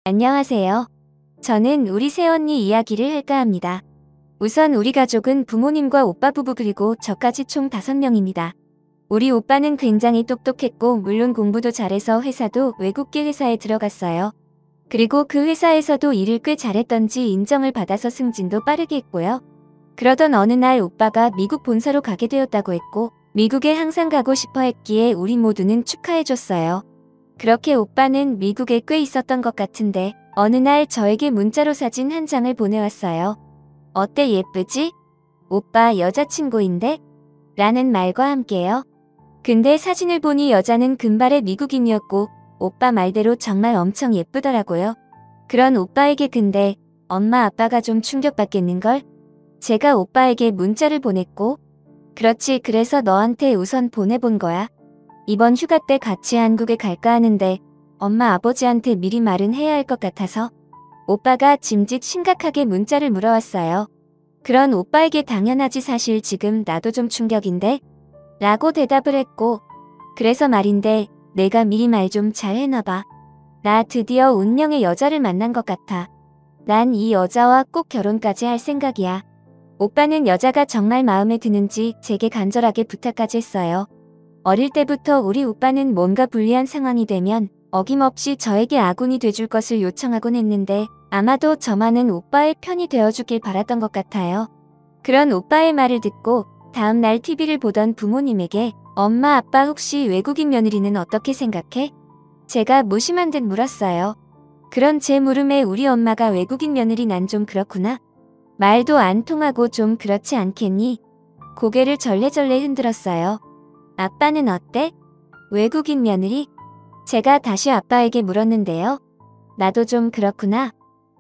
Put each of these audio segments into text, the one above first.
안녕하세요. 저는 우리 새언니 이야기를 할까 합니다. 우선 우리 가족은 부모님과 오빠 부부 그리고 저까지 총 5명입니다. 우리 오빠는 굉장히 똑똑했고 물론 공부도 잘해서 회사도 외국계 회사에 들어갔어요. 그리고 그 회사에서도 일을 꽤 잘했던지 인정을 받아서 승진도 빠르게 했고요. 그러던 어느 날 오빠가 미국 본사로 가게 되었다고 했고 미국에 항상 가고 싶어 했기에 우리 모두는 축하해줬어요. 그렇게 오빠는 미국에 꽤 있었던 것 같은데 어느 날 저에게 문자로 사진 한 장을 보내왔어요. 어때 예쁘지? 오빠 여자친구인데? 라는 말과 함께요. 근데 사진을 보니 여자는 금발의 미국인이었고 오빠 말대로 정말 엄청 예쁘더라고요. 그런 오빠에게 근데 엄마 아빠가 좀 충격받겠는걸? 제가 오빠에게 문자를 보냈고 그렇지 그래서 너한테 우선 보내본 거야. 이번 휴가 때 같이 한국에 갈까 하는데 엄마 아버지한테 미리 말은 해야 할 것 같아서 오빠가 짐짓 심각하게 문자를 물어왔어요. 그런 오빠에게 당연하지 사실 지금 나도 좀 충격인데? 라고 대답을 했고 그래서 말인데 내가 미리 말 좀 잘 해놔봐. 나 드디어 운명의 여자를 만난 것 같아. 난 이 여자와 꼭 결혼까지 할 생각이야. 오빠는 여자가 정말 마음에 드는지 제게 간절하게 부탁까지 했어요. 어릴 때부터 우리 오빠는 뭔가 불리한 상황이 되면 어김없이 저에게 아군이 돼줄 것을 요청하곤 했는데 아마도 저만은 오빠의 편이 되어주길 바랐던 것 같아요. 그런 오빠의 말을 듣고 다음날 TV를 보던 부모님에게 엄마 아빠 혹시 외국인 며느리는 어떻게 생각해? 제가 무심한 듯 물었어요. 그런 제 물음에 우리 엄마가 외국인 며느리 난 좀 그렇구나. 말도 안 통하고 좀 그렇지 않겠니? 고개를 절레절레 흔들었어요. 아빠는 어때? 외국인 며느리? 제가 다시 아빠에게 물었는데요. 나도 좀 그렇구나.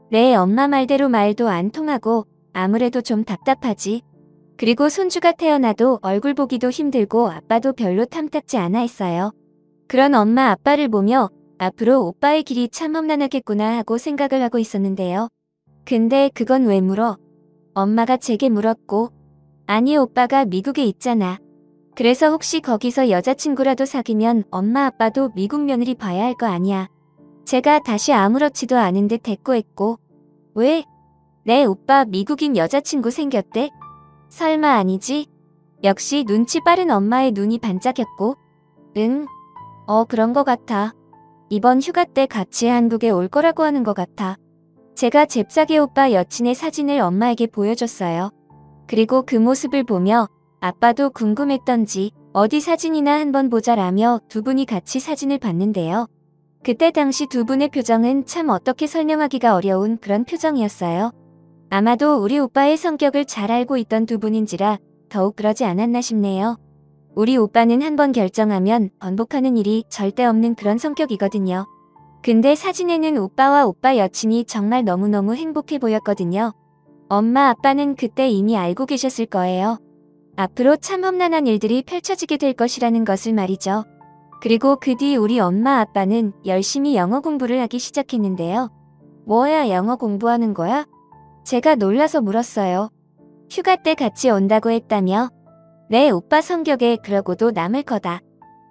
내 엄마 말대로 말도 안 통하고 아무래도 좀 답답하지. 그리고 손주가 태어나도 얼굴 보기도 힘들고 아빠도 별로 탐탁지 않아 했어요. 그런 엄마 아빠를 보며 앞으로 오빠의 길이 참 험난하겠구나 하고 생각을 하고 있었는데요. 근데 그건 왜 물어? 엄마가 제게 물었고 아니 오빠가 미국에 있잖아. 그래서 혹시 거기서 여자친구라도 사귀면 엄마 아빠도 미국 며느리 봐야 할 거 아니야. 제가 다시 아무렇지도 않은 듯 대꾸했고 왜? 내 오빠 미국인 여자친구 생겼대? 설마 아니지? 역시 눈치 빠른 엄마의 눈이 반짝였고 응? 그런 거 같아. 이번 휴가 때 같이 한국에 올 거라고 하는 것 같아. 제가 잽싸게 오빠 여친의 사진을 엄마에게 보여줬어요. 그리고 그 모습을 보며 아빠도 궁금했던지 어디 사진이나 한번 보자라며 두 분이 같이 사진을 봤는데요. 그때 당시 두 분의 표정은 참 어떻게 설명하기가 어려운 그런 표정이었어요. 아마도 우리 오빠의 성격을 잘 알고 있던 두 분인지라 더욱 그러지 않았나 싶네요. 우리 오빠는 한번 결정하면 번복하는 일이 절대 없는 그런 성격이거든요. 근데 사진에는 오빠와 오빠 여친이 정말 너무너무 행복해 보였거든요. 엄마 아빠는 그때 이미 알고 계셨을 거예요. 앞으로 참 험난한 일들이 펼쳐지게 될 것이라는 것을 말이죠. 그리고 그 뒤 우리 엄마 아빠는 열심히 영어 공부를 하기 시작했는데요. 뭐야 영어 공부하는 거야? 제가 놀라서 물었어요. 휴가 때 같이 온다고 했다며? 내 오빠 성격에 그러고도 남을 거다.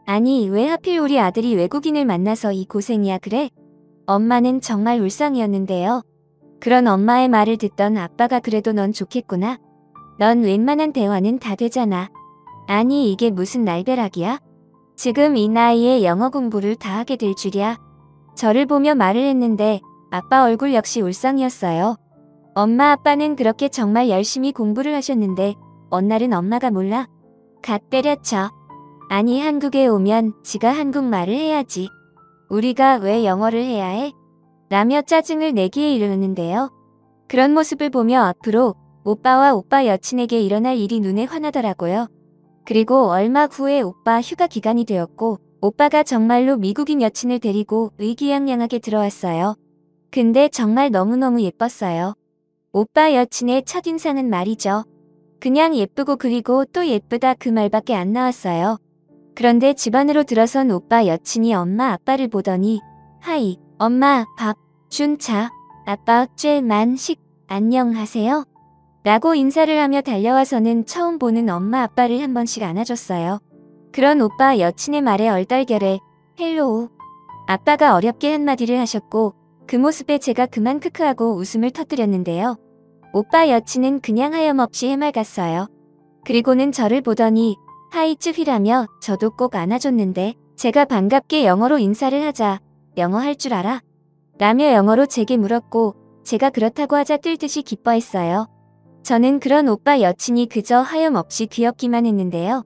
아니 왜 하필 우리 아들이 외국인을 만나서 이 고생이야 그래? 엄마는 정말 울상이었는데요. 그런 엄마의 말을 듣던 아빠가 그래도 넌 좋겠구나. 넌 웬만한 대화는 다 되잖아. 아니 이게 무슨 날벼락이야? 지금 이 나이에 영어 공부를 다 하게 될 줄이야. 저를 보며 말을 했는데 아빠 얼굴 역시 울상이었어요. 엄마 아빠는 그렇게 정말 열심히 공부를 하셨는데 어느 날은 엄마가 몰라. 갓 때려쳐. 아니 한국에 오면 지가 한국말을 해야지. 우리가 왜 영어를 해야 해? 라며 짜증을 내기에 이르는데요. 그런 모습을 보며 앞으로 오빠와 오빠 여친에게 일어날 일이 눈에 환하더라고요. 그리고 얼마 후에 오빠 휴가 기간이 되었고 오빠가 정말로 미국인 여친을 데리고 의기양양하게 들어왔어요. 근데 정말 너무너무 예뻤어요. 오빠 여친의 첫인상은 말이죠. 그냥 예쁘고 그리고 또 예쁘다 그 말밖에 안 나왔어요. 그런데 집 안으로 들어선 오빠 여친이 엄마 아빠를 보더니 하이 엄마 밥 준차 아빠 쬐만식 안녕하세요 라고 인사를 하며 달려와서는 처음 보는 엄마 아빠를 한 번씩 안아줬어요. 그런 오빠 여친의 말에 얼떨결에 헬로우 아빠가 어렵게 한마디를 하셨고 그 모습에 제가 그만 크크하고 웃음을 터뜨렸는데요. 오빠 여친은 그냥 하염없이 해맑았어요. 그리고는 저를 보더니 하이 쯔휘라며 저도 꼭 안아줬는데 제가 반갑게 영어로 인사를 하자 영어 할 줄 알아? 라며 영어로 제게 물었고 제가 그렇다고 하자 뜰듯이 기뻐했어요. 저는 그런 오빠 여친이 그저 하염없이 귀엽기만 했는데요.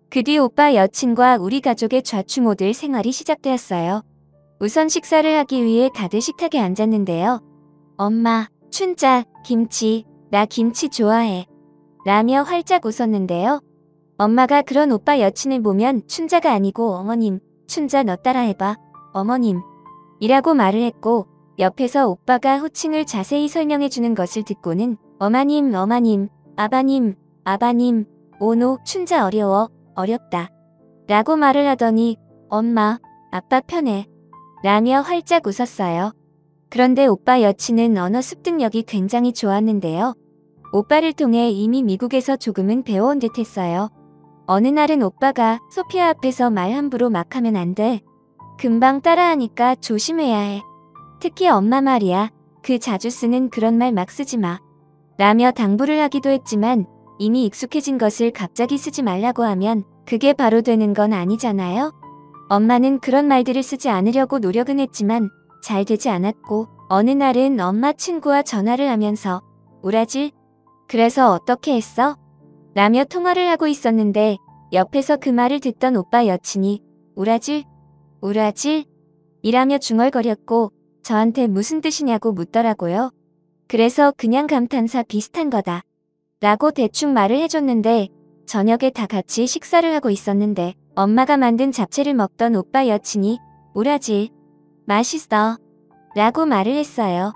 그 뒤 오빠 여친과 우리 가족의 좌충우돌 생활이 시작되었어요. 우선 식사를 하기 위해 다들 식탁에 앉았는데요. 엄마, 춘자, 김치, 나 김치 좋아해. 라며 활짝 웃었는데요. 엄마가 그런 오빠 여친을 보면 춘자가 아니고 어머님, 춘자 너 따라해봐. 어머님. 이라고 말을 했고 옆에서 오빠가 호칭을 자세히 설명해주는 것을 듣고는 어마님, 어마님, 아바님, 아바님, 오노, 춘자 어려워, 어렵다. 라고 말을 하더니 엄마, 아빠 편해. 라며 활짝 웃었어요. 그런데 오빠 여친은 언어 습득력이 굉장히 좋았는데요. 오빠를 통해 이미 미국에서 조금은 배워온 듯 했어요. 어느 날은 오빠가 소피아 앞에서 말 함부로 막 하면 안 돼. 금방 따라하니까 조심해야 해. 특히 엄마 말이야. 그 자주 쓰는 그런 말 막 쓰지 마. 라며 당부를 하기도 했지만 이미 익숙해진 것을 갑자기 쓰지 말라고 하면 그게 바로 되는 건 아니잖아요. 엄마는 그런 말들을 쓰지 않으려고 노력은 했지만 잘 되지 않았고 어느 날은 엄마 친구와 전화를 하면서 우라질? 그래서 어떻게 했어? 라며 통화를 하고 있었는데 옆에서 그 말을 듣던 오빠 여친이 우라질? 우라질? 이라며 중얼거렸고 저한테 무슨 뜻이냐고 묻더라고요. 그래서 그냥 감탄사 비슷한 거다. 라고 대충 말을 해줬는데 저녁에 다 같이 식사를 하고 있었는데 엄마가 만든 잡채를 먹던 오빠 여친이 우라질? 맛있어. 라고 말을 했어요.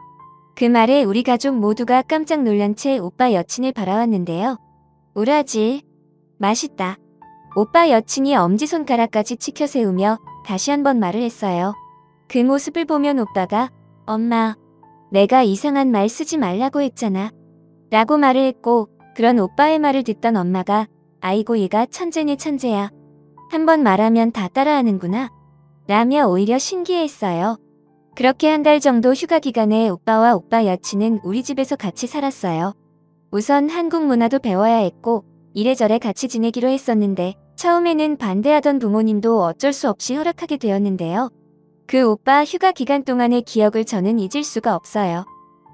그 말에 우리 가족 모두가 깜짝 놀란 채 오빠 여친을 바라왔는데요. 우라질? 맛있다. 오빠 여친이 엄지손가락까지 치켜 세우며 다시 한번 말을 했어요. 그 모습을 보면 오빠가 엄마, 내가 이상한 말 쓰지 말라고 했잖아. 라고 말을 했고 그런 오빠의 말을 듣던 엄마가 아이고 얘가 천재네 천재야. 한번 말하면 다 따라하는구나. 라며 오히려 신기해했어요. 그렇게 한 달 정도 휴가 기간에 오빠와 오빠 여친은 우리 집에서 같이 살았어요. 우선 한국 문화도 배워야 했고 이래저래 같이 지내기로 했었는데 처음에는 반대하던 부모님도 어쩔 수 없이 허락하게 되었는데요. 그 오빠 휴가 기간 동안의 기억을 저는 잊을 수가 없어요.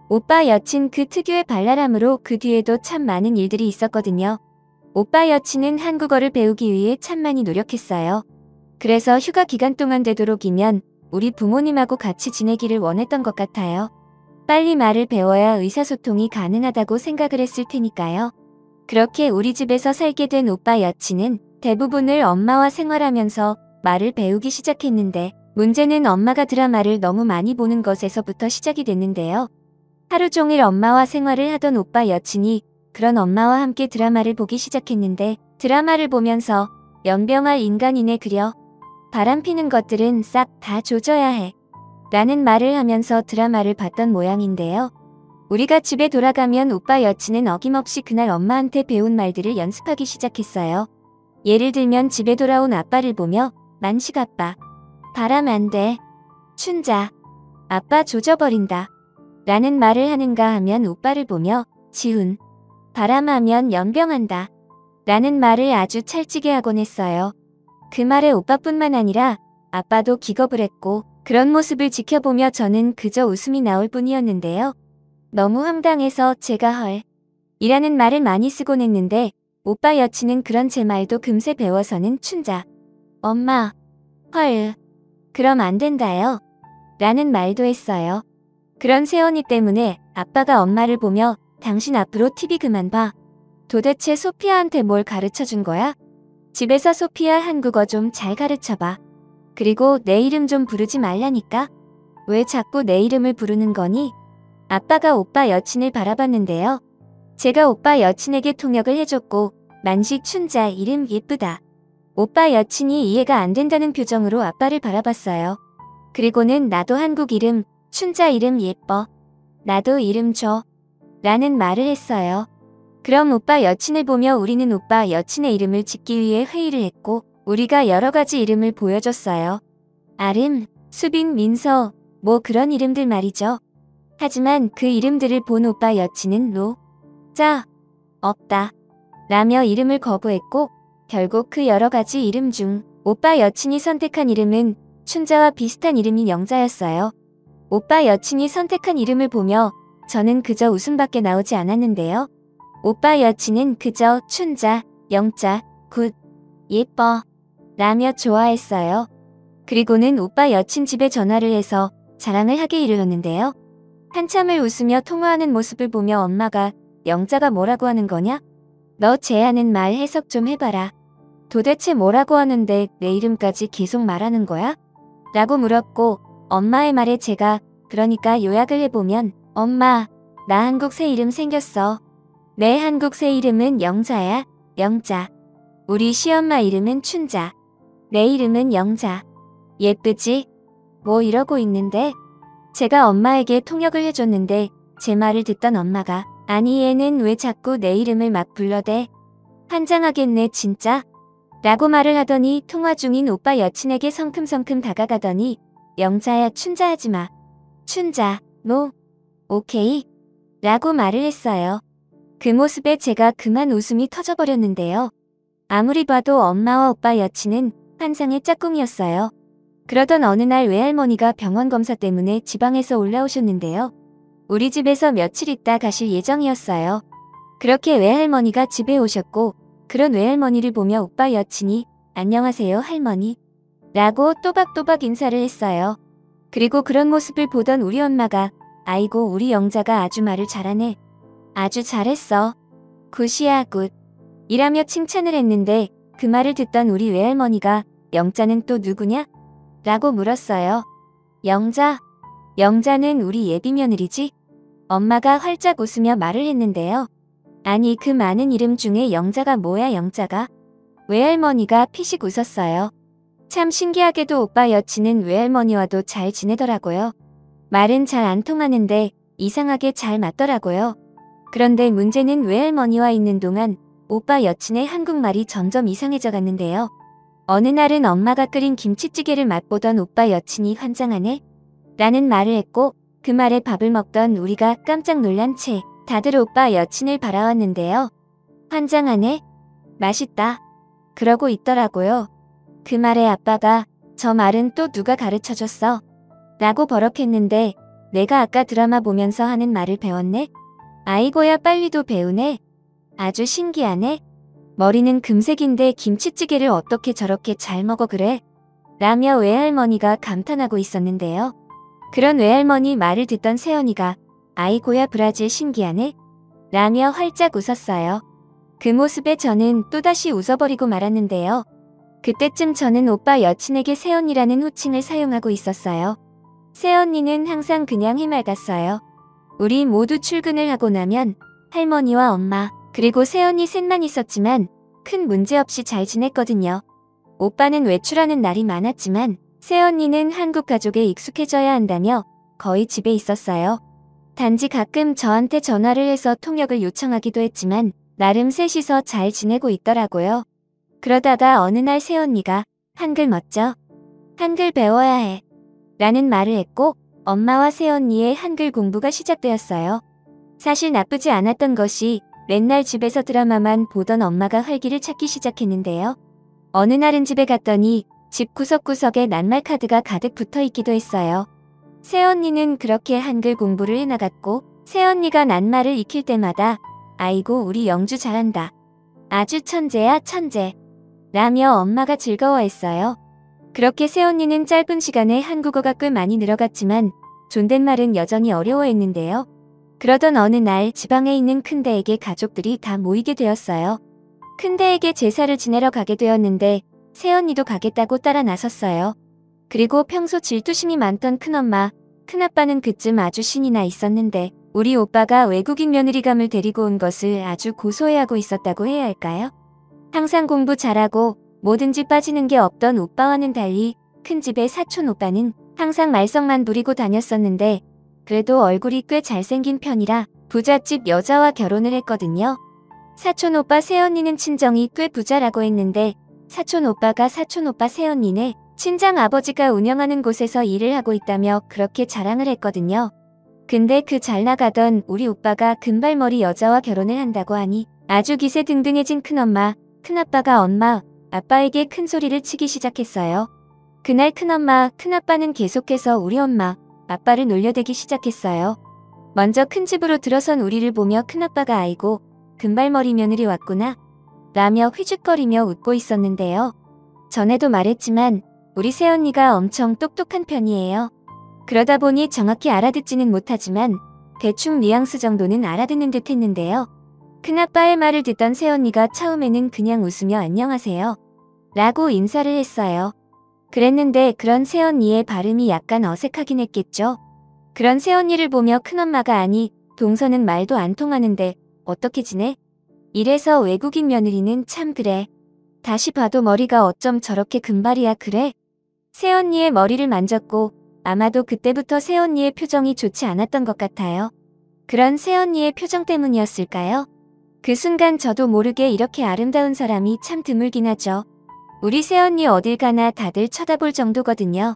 오빠 여친 그 특유의 발랄함으로 그 뒤에도 참 많은 일들이 있었거든요. 오빠 여친은 한국어를 배우기 위해 참 많이 노력했어요. 그래서 휴가 기간 동안 되도록이면 우리 부모님하고 같이 지내기를 원했던 것 같아요. 빨리 말을 배워야 의사소통이 가능하다고 생각을 했을 테니까요. 그렇게 우리 집에서 살게 된 오빠 여친은 대부분을 엄마와 생활하면서 말을 배우기 시작했는데 문제는 엄마가 드라마를 너무 많이 보는 것에서부터 시작이 됐는데요. 하루 종일 엄마와 생활을 하던 오빠 여친이 그런 엄마와 함께 드라마를 보기 시작했는데 드라마를 보면서 연병할 인간이네 그려. 바람피는 것들은 싹 다 조져야 해. 라는 말을 하면서 드라마를 봤던 모양인데요. 우리가 집에 돌아가면 오빠 여친은 어김없이 그날 엄마한테 배운 말들을 연습하기 시작했어요. 예를 들면 집에 돌아온 아빠를 보며 만식 아빠. 바람 안 돼. 춘자. 아빠 조져버린다. 라는 말을 하는가 하면 오빠를 보며 지훈. 바람하면 연병한다. 라는 말을 아주 찰지게 하곤 했어요. 그 말에 오빠뿐만 아니라 아빠도 기겁을 했고 그런 모습을 지켜보며 저는 그저 웃음이 나올 뿐이었는데요. 너무 황당해서 제가 헐. 이라는 말을 많이 쓰곤 했는데 오빠 여친은 그런 제 말도 금세 배워서는 춘자. 엄마. 헐. 그럼 안 된다요. 라는 말도 했어요. 그런 새언니 때문에 아빠가 엄마를 보며 당신 앞으로 TV 그만 봐. 도대체 소피아한테 뭘 가르쳐 준 거야? 집에서 소피아 한국어 좀 잘 가르쳐 봐. 그리고 내 이름 좀 부르지 말라니까. 왜 자꾸 내 이름을 부르는 거니? 아빠가 오빠 여친을 바라봤는데요. 제가 오빠 여친에게 통역을 해줬고 만식 춘자 이름 예쁘다. 오빠 여친이 이해가 안 된다는 표정으로 아빠를 바라봤어요. 그리고는 나도 한국 이름 춘자 이름 예뻐. 나도 이름 줘. 라는 말을 했어요. 그럼 오빠 여친을 보며 우리는 오빠 여친의 이름을 짓기 위해 회의를 했고 우리가 여러 가지 이름을 보여줬어요. 아름, 수빈, 민서, 뭐 그런 이름들 말이죠. 하지만 그 이름들을 본 오빠 여친은 없다 라며 이름을 거부했고 결국 그 여러 가지 이름 중 오빠 여친이 선택한 이름은 춘자와 비슷한 이름인 영자였어요. 오빠 여친이 선택한 이름을 보며 저는 그저 웃음밖에 나오지 않았는데요. 오빠 여친은 그저 춘자, 영자, 굿, 예뻐 라며 좋아했어요. 그리고는 오빠 여친 집에 전화를 해서 자랑을 하게 이르렀는데요. 한참을 웃으며 통화하는 모습을 보며 엄마가 영자가 뭐라고 하는 거냐? 너 쟤 하는 말 해석 좀 해봐라. 도대체 뭐라고 하는데 내 이름까지 계속 말하는 거야? 라고 물었고 엄마의 말에 제가 그러니까 요약을 해보면 엄마, 나 한국 새 이름 생겼어. 내 한국 새 이름은 영자야, 영자. 우리 시엄마 이름은 춘자. 내 이름은 영자. 예쁘지? 뭐 이러고 있는데? 제가 엄마에게 통역을 해줬는데 제 말을 듣던 엄마가 아니 얘는 왜 자꾸 내 이름을 막 불러대? 환장하겠네 진짜? 라고 말을 하더니 통화 중인 오빠 여친에게 성큼성큼 다가가더니 영자야 춘자 하지마. 춘자, 노, 오케이? 라고 말을 했어요. 그 모습에 제가 그만 웃음이 터져버렸는데요. 아무리 봐도 엄마와 오빠 여친은 환상의 짝꿍이었어요. 그러던 어느 날 외할머니가 병원 검사 때문에 지방에서 올라오셨는데요. 우리 집에서 며칠 있다 가실 예정이었어요. 그렇게 외할머니가 집에 오셨고 그런 외할머니를 보며 오빠 여친이 안녕하세요 할머니 라고 또박또박 인사를 했어요. 그리고 그런 모습을 보던 우리 엄마가 아이고 우리 영자가 아주 말을 잘하네. 아주 잘했어. 굿이야 굿. 이라며 칭찬을 했는데 그 말을 듣던 우리 외할머니가 영자는 또 누구냐? 라고 물었어요. 영자? 영자는 우리 예비 며느리지? 엄마가 활짝 웃으며 말을 했는데요. 아니 그 많은 이름 중에 영자가 뭐야 영자가? 외할머니가 피식 웃었어요. 참 신기하게도 오빠 여친은 외할머니와도 잘 지내더라고요. 말은 잘 안 통하는데 이상하게 잘 맞더라고요. 그런데 문제는 외할머니와 있는 동안 오빠 여친의 한국말이 점점 이상해져 갔는데요. 어느 날은 엄마가 끓인 김치찌개를 맛보던 오빠 여친이 환장하네? 라는 말을 했고 그 말에 밥을 먹던 우리가 깜짝 놀란 채 다들 오빠 여친을 바라왔는데요. 환장하네? 맛있다. 그러고 있더라고요. 그 말에 아빠가 저 말은 또 누가 가르쳐줬어? 라고 버럭했는데 내가 아까 드라마 보면서 하는 말을 배웠네? 아이고야 빨리도 배우네. 아주 신기하네. 머리는 금색인데 김치찌개를 어떻게 저렇게 잘 먹어 그래? 라며 외할머니가 감탄하고 있었는데요. 그런 외할머니 말을 듣던 새언니가 아이고야 브라질 신기하네? 라며 활짝 웃었어요. 그 모습에 저는 또다시 웃어버리고 말았는데요. 그때쯤 저는 오빠 여친에게 새언니라는 호칭을 사용하고 있었어요. 새언니는 항상 그냥 해맑았어요. 우리 모두 출근을 하고 나면 할머니와 엄마 그리고 새언니 셋만 있었지만 큰 문제 없이 잘 지냈거든요. 오빠는 외출하는 날이 많았지만 새언니는 한국 가족에 익숙해져야 한다며 거의 집에 있었어요. 단지 가끔 저한테 전화를 해서 통역을 요청하기도 했지만 나름 셋이서 잘 지내고 있더라고요. 그러다가 어느 날 새언니가 한글 멋져. 한글 배워야 해. 라는 말을 했고 엄마와 새언니의 한글 공부가 시작되었어요. 사실 나쁘지 않았던 것이 맨날 집에서 드라마만 보던 엄마가 활기를 찾기 시작했는데요. 어느 날은 집에 갔더니 집 구석구석에 낱말 카드가 가득 붙어있기도 했어요. 새언니는 그렇게 한글 공부를 해나갔고 새언니가 낱말을 익힐 때마다 아이고 우리 영주 잘한다. 아주 천재야 천재. 라며 엄마가 즐거워했어요. 그렇게 새언니는 짧은 시간에 한국어가 꽤 많이 늘어갔지만 존댓말은 여전히 어려워했는데요. 그러던 어느 날 지방에 있는 큰대에게 가족들이 다 모이게 되었어요. 큰대에게 제사를 지내러 가게 되었는데 새언니도 가겠다고 따라 나섰어요. 그리고 평소 질투심이 많던 큰엄마, 큰아빠는 그쯤 아주 신이 나 있었는데 우리 오빠가 외국인 며느리감을 데리고 온 것을 아주 고소해하고 있었다고 해야 할까요? 항상 공부 잘하고 뭐든지 빠지는 게 없던 오빠와는 달리 큰 집의 사촌 오빠는 항상 말썽만 부리고 다녔었는데 그래도 얼굴이 꽤 잘생긴 편이라 부잣집 여자와 결혼을 했거든요. 사촌오빠 새언니는 친정이 꽤 부자라고 했는데 사촌오빠가 사촌오빠 새언니네 친정 아버지가 운영하는 곳에서 일을 하고 있다며 그렇게 자랑을 했거든요. 근데 그 잘 나가던 우리 오빠가 금발머리 여자와 결혼을 한다고 하니 아주 기세등등해진 큰엄마, 큰아빠가 엄마, 아빠에게 큰 소리를 치기 시작했어요. 그날 큰엄마, 큰아빠는 계속해서 우리 엄마, 아빠를 놀려대기 시작했어요. 먼저 큰 집으로 들어선 우리를 보며 큰아빠가 아이고 금발머리 며느리 왔구나 라며 휘죽거리며 웃고 있었는데요. 전에도 말했지만 우리 새언니가 엄청 똑똑한 편이에요. 그러다 보니 정확히 알아듣지는 못하지만 대충 뉘앙스 정도는 알아듣는 듯 했는데요. 큰아빠의 말을 듣던 새언니가 처음에는 그냥 웃으며 안녕하세요 라고 인사를 했어요. 그랬는데 그런 새언니의 발음이 약간 어색하긴 했겠죠. 그런 새언니를 보며 큰엄마가 아니 동서는 말도 안 통하는데 어떻게 지내? 이래서 외국인 며느리는 참 그래. 다시 봐도 머리가 어쩜 저렇게 금발이야 그래? 새언니의 머리를 만졌고 아마도 그때부터 새언니의 표정이 좋지 않았던 것 같아요. 그런 새언니의 표정 때문이었을까요? 그 순간 저도 모르게 이렇게 아름다운 사람이 참 드물긴 하죠. 우리 새언니 어딜 가나 다들 쳐다볼 정도거든요.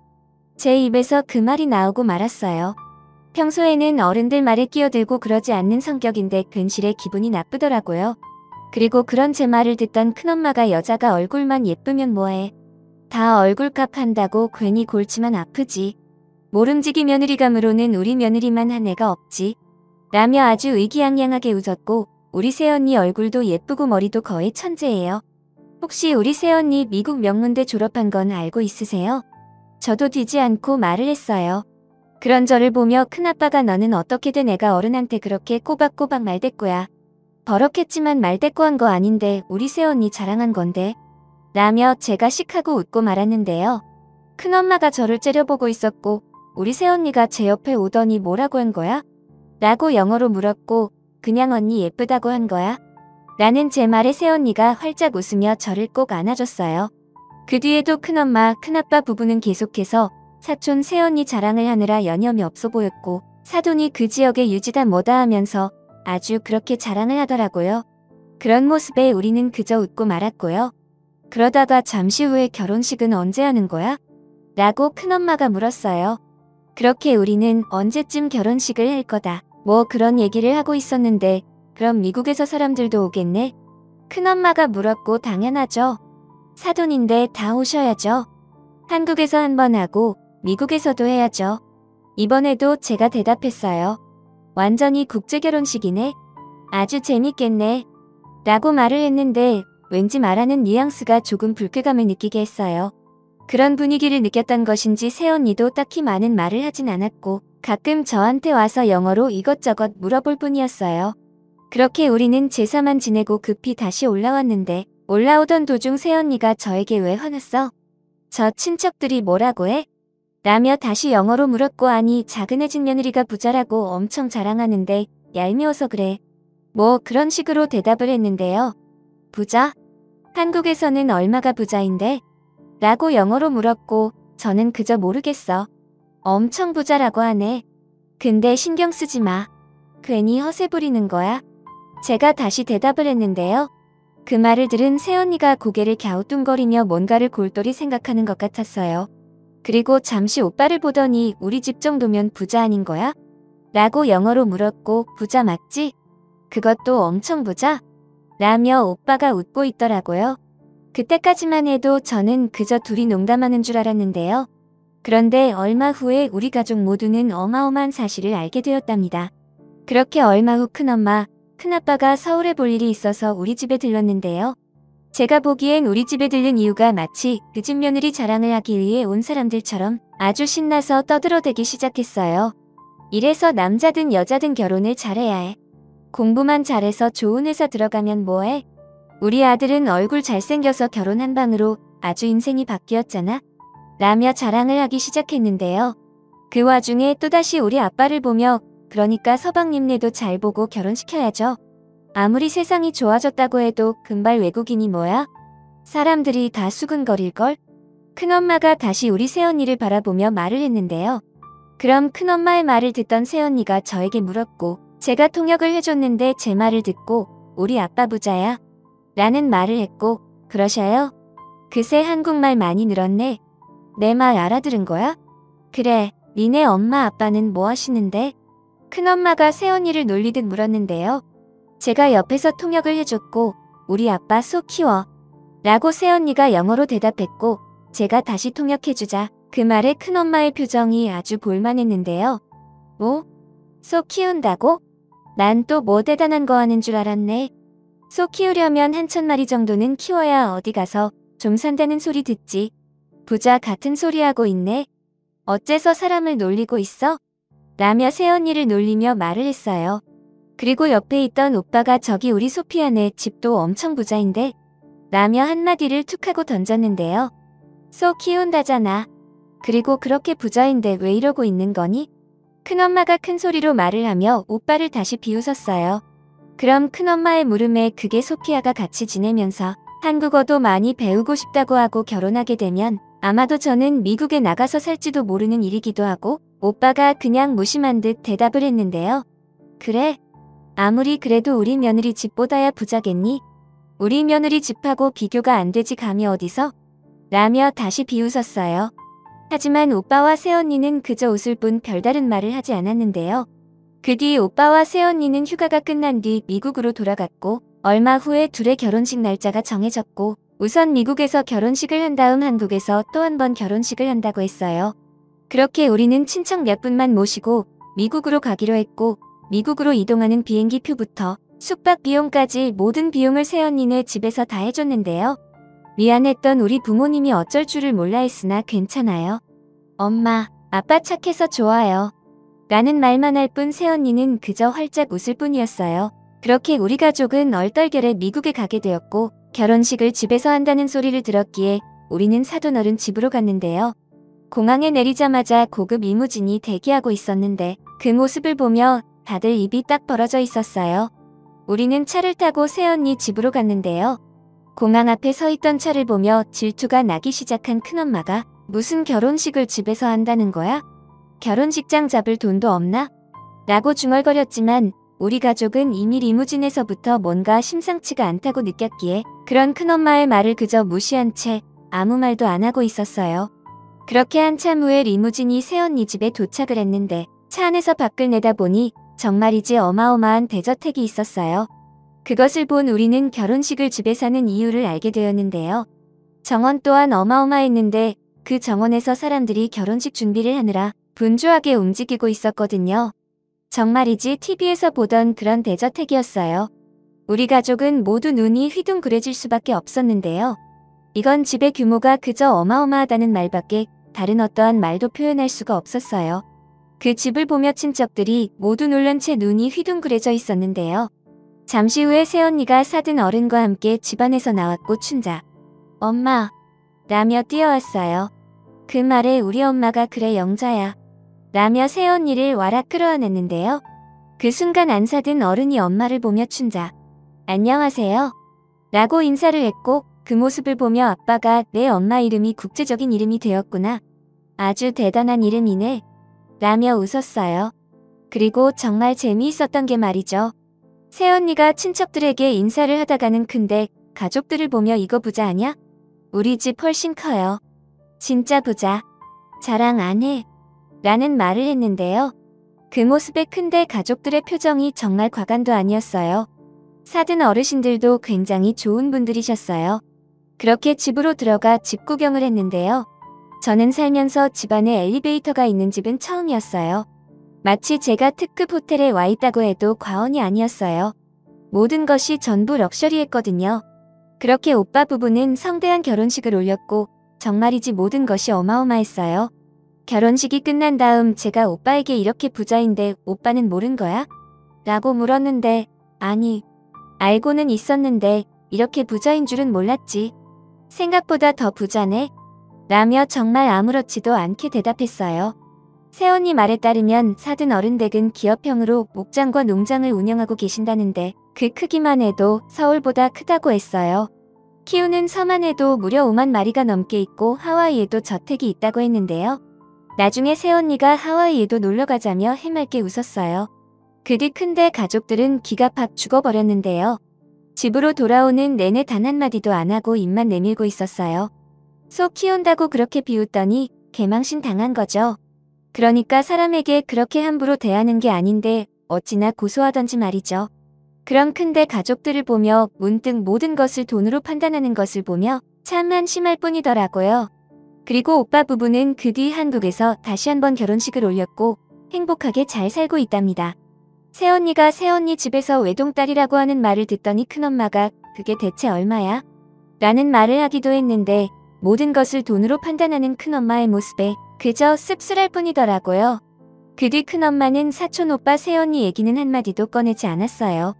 제 입에서 그 말이 나오고 말았어요. 평소에는 어른들 말에 끼어들고 그러지 않는 성격인데 괜시레 기분이 나쁘더라고요. 그리고 그런 제 말을 듣던 큰엄마가 여자가 얼굴만 예쁘면 뭐해. 다 얼굴값 한다고 괜히 골치만 아프지. 모름지기 며느리감으로는 우리 며느리만 한 애가 없지. 라며 아주 의기양양하게 웃었고 우리 새언니 얼굴도 예쁘고 머리도 거의 천재예요. 혹시 우리 새언니 미국 명문대 졸업한 건 알고 있으세요? 저도 뒤지 않고 말을 했어요. 그런 저를 보며 큰아빠가 너는 어떻게든 애가 어른한테 그렇게 꼬박꼬박 말대꾸야. 버럭했지만 말대꾸한 거 아닌데 우리 새언니 자랑한 건데. 라며 제가 씩하고 웃고 말았는데요. 큰엄마가 저를 째려보고 있었고 우리 새언니가 제 옆에 오더니 뭐라고 한 거야? 라고 영어로 물었고 그냥 언니 예쁘다고 한 거야? 라는 제 말에 새언니가 활짝 웃으며 저를 꼭 안아줬어요. 그 뒤에도 큰엄마, 큰아빠 부부는 계속해서 사촌 새언니 자랑을 하느라 여념이 없어 보였고 사돈이 그 지역의 유지다 뭐다 하면서 아주 그렇게 자랑을 하더라고요. 그런 모습에 우리는 그저 웃고 말았고요. 그러다가 잠시 후에 결혼식은 언제 하는 거야? 라고 큰엄마가 물었어요. 그렇게 우리는 언제쯤 결혼식을 할 거다. 뭐 그런 얘기를 하고 있었는데 그럼 미국에서 사람들도 오겠네? 큰엄마가 물었고 당연하죠. 사돈인데 다 오셔야죠. 한국에서 한 번 하고 미국에서도 해야죠. 이번에도 제가 대답했어요. 완전히 국제결혼식이네. 아주 재밌겠네. 라고 말을 했는데 왠지 말하는 뉘앙스가 조금 불쾌감을 느끼게 했어요. 그런 분위기를 느꼈던 것인지 새언니도 딱히 많은 말을 하진 않았고 가끔 저한테 와서 영어로 이것저것 물어볼 뿐이었어요. 그렇게 우리는 제사만 지내고 급히 다시 올라왔는데 올라오던 도중 새언니가 저에게 왜 화났어? 저 친척들이 뭐라고 해? 라며 다시 영어로 물었고 아니 작은해진 며느리가 부자라고 엄청 자랑하는데 얄미워서 그래. 뭐 그런 식으로 대답을 했는데요. 부자? 한국에서는 얼마가 부자인데? 라고 영어로 물었고 저는 그저 모르겠어. 엄청 부자라고 하네. 근데 신경 쓰지 마. 괜히 허세 부리는 거야. 제가 다시 대답을 했는데요. 그 말을 들은 새언니가 고개를 갸우뚱거리며 뭔가를 골똘히 생각하는 것 같았어요. 그리고 잠시 오빠를 보더니 우리 집 정도면 부자 아닌 거야? 라고 영어로 물었고 부자 맞지? 그것도 엄청 부자? 라며 오빠가 웃고 있더라고요. 그때까지만 해도 저는 그저 둘이 농담하는 줄 알았는데요. 그런데 얼마 후에 우리 가족 모두는 어마어마한 사실을 알게 되었답니다. 그렇게 얼마 후 큰엄마, 큰아빠가 서울에 볼 일이 있어서 우리 집에 들렀는데요. 제가 보기엔 우리 집에 들른 이유가 마치 그 집 며느리 자랑을 하기 위해 온 사람들처럼 아주 신나서 떠들어대기 시작했어요. 이래서 남자든 여자든 결혼을 잘해야 해. 공부만 잘해서 좋은 회사 들어가면 뭐해? 우리 아들은 얼굴 잘생겨서 결혼 한 방으로 아주 인생이 바뀌었잖아. 라며 자랑을 하기 시작했는데요. 그 와중에 또다시 우리 아빠를 보며 그러니까 서방님네도 잘 보고 결혼시켜야죠. 아무리 세상이 좋아졌다고 해도 금발 외국인이 뭐야? 사람들이 다 수근거릴걸? 큰엄마가 다시 우리 새언니를 바라보며 말을 했는데요. 그럼 큰엄마의 말을 듣던 새언니가 저에게 물었고 제가 통역을 해줬는데 제 말을 듣고 우리 아빠 부자야? 라는 말을 했고 그러셔요? 그새 한국말 많이 늘었네. 내 말 알아들은 거야? 그래, 니네 엄마 아빠는 뭐 하시는데? 큰엄마가 새언니를 놀리듯 물었는데요. 제가 옆에서 통역을 해줬고 우리 아빠 소 키워 라고 새언니가 영어로 대답했고 제가 다시 통역해주자 그 말에 큰엄마의 표정이 아주 볼만했는데요. 뭐? 소 키운다고? 난 또 뭐 대단한 거 하는 줄 알았네. 소 키우려면 1,000마리 정도는 키워야 어디 가서 좀 산다는 소리 듣지. 부자 같은 소리 하고 있네. 어째서 사람을 놀리고 있어? 라며 새언니를 놀리며 말을 했어요. 그리고 옆에 있던 오빠가 저기 우리 소피아네 집도 엄청 부자인데 라며 한마디를 툭 하고 던졌는데요. 소 키운다잖아. 그리고 그렇게 부자인데 왜 이러고 있는 거니? 큰엄마가 큰 소리로 말을 하며 오빠를 다시 비웃었어요. 그럼 큰엄마의 물음에 그게 소피아가 같이 지내면서 한국어도 많이 배우고 싶다고 하고 결혼하게 되면 아마도 저는 미국에 나가서 살지도 모르는 일이기도 하고 오빠가 그냥 무심한 듯 대답을 했는데요. 그래? 아무리 그래도 우리 며느리 집보다야 부자겠니? 우리 며느리 집하고 비교가 안 되지 감히 어디서? 라며 다시 비웃었어요. 하지만 오빠와 새언니는 그저 웃을 뿐 별다른 말을 하지 않았는데요. 그 뒤 오빠와 새언니는 휴가가 끝난 뒤 미국으로 돌아갔고 얼마 후에 둘의 결혼식 날짜가 정해졌고 우선 미국에서 결혼식을 한 다음 한국에서 또 한 번 결혼식을 한다고 했어요. 그렇게 우리는 친척 몇 분만 모시고 미국으로 가기로 했고 미국으로 이동하는 비행기 표부터 숙박 비용까지 모든 비용을 새언니네 집에서 다 해줬는데요. 미안했던 우리 부모님이 어쩔 줄을 몰라 했으나 괜찮아요. 엄마, 아빠 착해서 좋아요. 라는 말만 할 뿐 새언니는 그저 활짝 웃을 뿐이었어요. 그렇게 우리 가족은 얼떨결에 미국에 가게 되었고 결혼식을 집에서 한다는 소리를 들었기에 우리는 사돈어른 집으로 갔는데요. 공항에 내리자마자 고급 리무진이 대기하고 있었는데 그 모습을 보며 다들 입이 딱 벌어져 있었어요. 우리는 차를 타고 새언니 집으로 갔는데요. 공항 앞에 서 있던 차를 보며 질투가 나기 시작한 큰엄마가 무슨 결혼식을 집에서 한다는 거야? 결혼식장 잡을 돈도 없나? 라고 중얼거렸지만 우리 가족은 이미 리무진에서부터 뭔가 심상치가 않다고 느꼈기에 그런 큰엄마의 말을 그저 무시한 채 아무 말도 안 하고 있었어요. 그렇게 한참 후에 리무진이 새언니 집에 도착을 했는데 차 안에서 밖을 내다보니 정말이지 어마어마한 대저택이 있었어요. 그것을 본 우리는 결혼식을 집에서 하는 이유를 알게 되었는데요. 정원 또한 어마어마했는데 그 정원에서 사람들이 결혼식 준비를 하느라 분주하게 움직이고 있었거든요. 정말이지 TV에서 보던 그런 대저택이었어요. 우리 가족은 모두 눈이 휘둥그레질 수밖에 없었는데요. 이건 집의 규모가 그저 어마어마하다는 말밖에 다른 어떠한 말도 표현할 수가 없었어요. 그 집을 보며 친척들이 모두 놀란 채 눈이 휘둥그레져 있었는데요. 잠시 후에 새언니가 사든 어른과 함께 집안에서 나왔고 춘자, 엄마, 라며 뛰어왔어요. 그 말에 우리 엄마가 그래 영자야, 라며 새언니를 와락 끌어안았는데요. 그 순간 안사든 어른이 엄마를 보며 춘자, 안녕하세요, 라고 인사를 했고 그 모습을 보며 아빠가 내 엄마 이름이 국제적인 이름이 되었구나. 아주 대단한 이름이네. 라며 웃었어요. 그리고 정말 재미있었던 게 말이죠. 새언니가 친척들에게 인사를 하다가는 근데 가족들을 보며 이거 부자 아냐? 우리 집 훨씬 커요. 진짜 부자. 자랑 안 해. 라는 말을 했는데요. 그 모습에 큰데 가족들의 표정이 정말 과간도 아니었어요. 사든 어르신들도 굉장히 좋은 분들이셨어요. 그렇게 집으로 들어가 집 구경을 했는데요. 저는 살면서 집안에 엘리베이터가 있는 집은 처음이었어요. 마치 제가 특급 호텔에 와 있다고 해도 과언이 아니었어요. 모든 것이 전부 럭셔리했거든요. 그렇게 오빠 부부는 성대한 결혼식을 올렸고 정말이지 모든 것이 어마어마했어요. 결혼식이 끝난 다음 제가 오빠에게 이렇게 부자인데 오빠는 모른 거야? 라고 물었는데 아니, 알고는 있었는데 이렇게 부자인 줄은 몰랐지. 생각보다 더 부자네. 라며 정말 아무렇지도 않게 대답했어요. 새언니 말에 따르면 사든 어른 댁은 기업형으로 목장과 농장을 운영하고 계신다는데 그 크기만 해도 서울보다 크다고 했어요. 키우는 섬 안에도 무려 5만 마리가 넘게 있고 하와이에도 저택이 있다고 했는데요. 나중에 새언니가 하와이에도 놀러가자며 해맑게 웃었어요. 그 뒤 큰데 가족들은 기가 팍 죽어버렸는데요. 집으로 돌아오는 내내 단 한마디도 안 하고 입만 내밀고 있었어요. 소 키운다고 그렇게 비웃더니 개망신 당한 거죠. 그러니까 사람에게 그렇게 함부로 대하는 게 아닌데 어찌나 고소하던지 말이죠. 그럼 큰데 가족들을 보며 문득 모든 것을 돈으로 판단하는 것을 보며 참 한심할 뿐이더라고요. 그리고 오빠 부부는 그 뒤 한국에서 다시 한번 결혼식을 올렸고 행복하게 잘 살고 있답니다. 새언니가 새언니 집에서 외동딸이라고 하는 말을 듣더니 큰엄마가 그게 대체 얼마야? 라는 말을 하기도 했는데 모든 것을 돈으로 판단하는 큰엄마의 모습에 그저 씁쓸할 뿐이더라고요. 그 뒤 큰엄마는 사촌오빠 새언니 얘기는 한마디도 꺼내지 않았어요.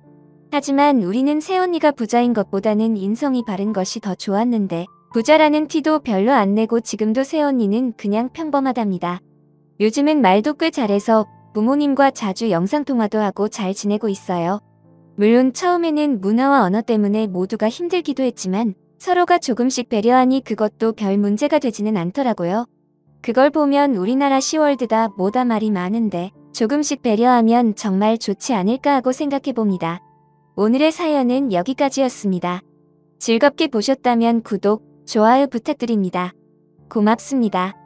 하지만 우리는 새언니가 부자인 것보다는 인성이 바른 것이 더 좋았는데 부자라는 티도 별로 안 내고 지금도 새언니는 그냥 평범하답니다. 요즘은 말도 꽤 잘해서 부모님과 자주 영상통화도 하고 잘 지내고 있어요. 물론 처음에는 문화와 언어 때문에 모두가 힘들기도 했지만 서로가 조금씩 배려하니 그것도 별 문제가 되지는 않더라고요. 그걸 보면 우리나라 시월드다 뭐다 말이 많은데 조금씩 배려하면 정말 좋지 않을까 하고 생각해봅니다. 오늘의 사연은 여기까지였습니다. 즐겁게 보셨다면 구독, 좋아요 부탁드립니다. 고맙습니다.